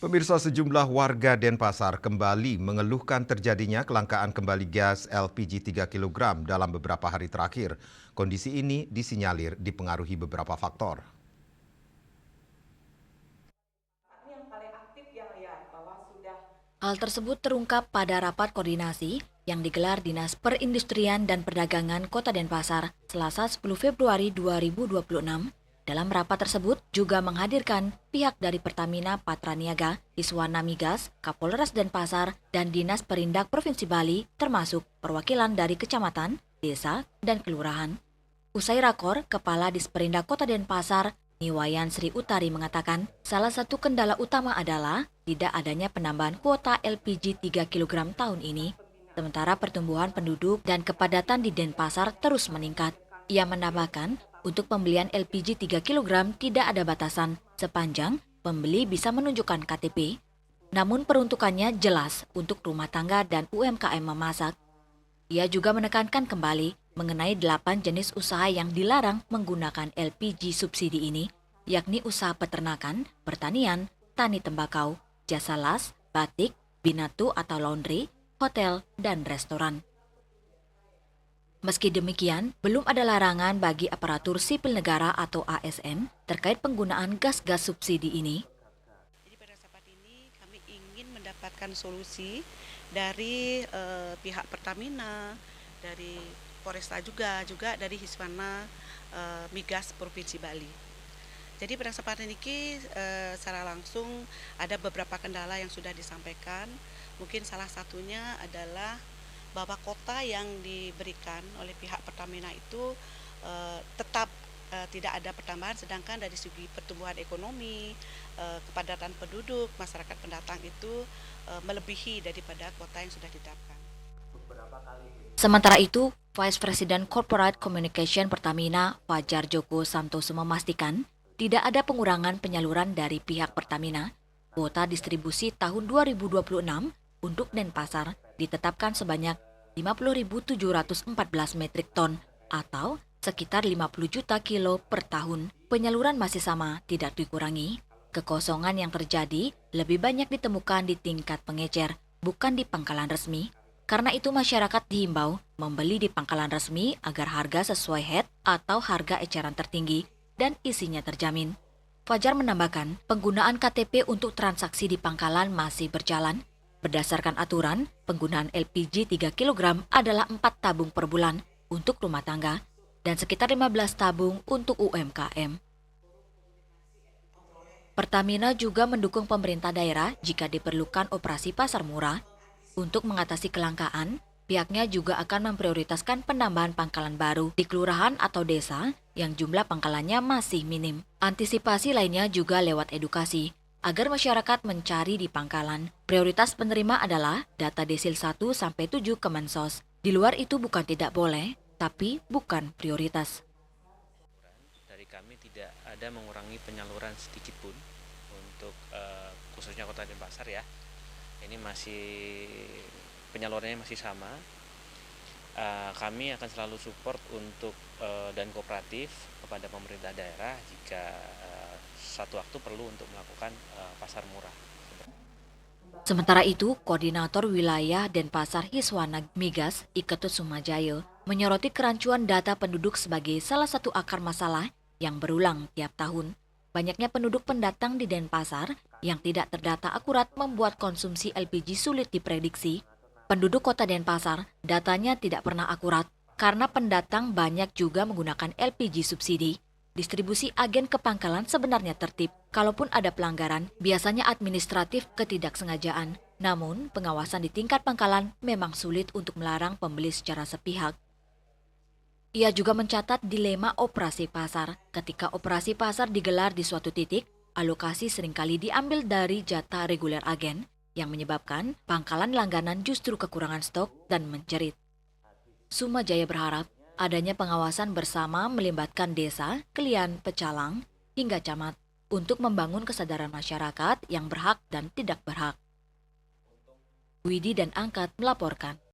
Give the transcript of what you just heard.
Pemirsa, sejumlah warga Denpasar kembali mengeluhkan terjadinya kelangkaan kembali gas LPG 3 kg dalam beberapa hari terakhir. Kondisi ini disinyalir dipengaruhi beberapa faktor. Hal tersebut terungkap pada rapat koordinasi yang digelar Dinas Perindustrian dan Perdagangan Kota Denpasar Selasa 10 Februari 2026. Dalam rapat tersebut juga menghadirkan pihak dari Pertamina Patraniaga, Iswana Migas, Kapolres Denpasar, dan Dinas Perindak Provinsi Bali, termasuk perwakilan dari kecamatan, desa, dan kelurahan. Usai rakor, Kepala Disperindak Kota Denpasar, Niwayan Sri Utari mengatakan, salah satu kendala utama adalah tidak adanya penambahan kuota LPG 3 kg tahun ini. Sementara pertumbuhan penduduk dan kepadatan di Denpasar terus meningkat. Ia menambahkan, untuk pembelian LPG 3 kg tidak ada batasan sepanjang pembeli bisa menunjukkan KTP. Namun peruntukannya jelas untuk rumah tangga dan UMKM memasak. Ia juga menekankan kembali mengenai 8 jenis usaha yang dilarang menggunakan LPG subsidi ini, yakni usaha peternakan, pertanian, tani tembakau, jasa las, batik, binatu atau laundry, hotel, dan restoran. Meski demikian, belum ada larangan bagi aparatur sipil negara atau ASN terkait penggunaan gas-gas subsidi ini. Jadi pada saat ini kami ingin mendapatkan solusi dari pihak Pertamina, dari Polresta juga dari Hiswana Migas Provinsi Bali. Jadi pada saat ini secara langsung ada beberapa kendala yang sudah disampaikan. Mungkin salah satunya adalah bahwa kota yang diberikan oleh pihak Pertamina itu tetap tidak ada pertambahan, sedangkan dari segi pertumbuhan ekonomi, kepadatan penduduk, masyarakat pendatang itu melebihi daripada kuota yang sudah ditetapkan. Sementara itu, Vice President Corporate Communication Pertamina, Fajar Joko Santoso memastikan tidak ada pengurangan penyaluran dari pihak Pertamina. Kuota distribusi tahun 2026 untuk Denpasar ditetapkan sebanyak 50.714 metrik ton atau sekitar 50 juta kilo per tahun. Penyaluran masih sama, tidak dikurangi. Kekosongan yang terjadi lebih banyak ditemukan di tingkat pengecer, bukan di pangkalan resmi. Karena itu masyarakat dihimbau membeli di pangkalan resmi agar harga sesuai head atau harga eceran tertinggi dan isinya terjamin. Fajar menambahkan, penggunaan KTP untuk transaksi di pangkalan masih berjalan. Berdasarkan aturan, penggunaan LPG 3 kg adalah 4 tabung per bulan untuk rumah tangga dan sekitar 15 tabung untuk UMKM. Pertamina juga mendukung pemerintah daerah jika diperlukan operasi pasar murah. Untuk mengatasi kelangkaan, pihaknya juga akan memprioritaskan penambahan pangkalan baru di kelurahan atau desa yang jumlah pangkalannya masih minim. Antisipasi lainnya juga lewat edukasi, agar masyarakat mencari di pangkalan. Prioritas penerima adalah data desil 1-7 Kemensos. Di luar itu bukan tidak boleh, tapi bukan prioritas. Dari kami tidak ada mengurangi penyaluran sedikit pun untuk khususnya Kota Denpasar ya. Ini masih penyalurannya masih sama. Kami akan selalu support untuk dan kooperatif kepada pemerintah daerah jika suatu waktu perlu untuk melakukan pasar murah. Sementara itu, Koordinator Wilayah Denpasar Hiswana Migas, Iketut Sumajayo, menyoroti kerancuan data penduduk sebagai salah satu akar masalah yang berulang tiap tahun. Banyaknya penduduk pendatang di Denpasar yang tidak terdata akurat membuat konsumsi LPG sulit diprediksi. Penduduk kota Denpasar datanya tidak pernah akurat karena pendatang banyak juga menggunakan LPG subsidi. Distribusi agen ke pangkalan sebenarnya tertib. Kalaupun ada pelanggaran, biasanya administratif ketidaksengajaan. Namun, pengawasan di tingkat pangkalan memang sulit untuk melarang pembeli secara sepihak. Ia juga mencatat dilema operasi pasar. Ketika operasi pasar digelar di suatu titik, alokasi seringkali diambil dari jatah reguler agen, yang menyebabkan pangkalan langganan justru kekurangan stok dan menjerit. Sumajaya berharap adanya pengawasan bersama melibatkan desa, Kelian, Pecalang, hingga camat untuk membangun kesadaran masyarakat yang berhak dan tidak berhak. Widi dan Angkat melaporkan.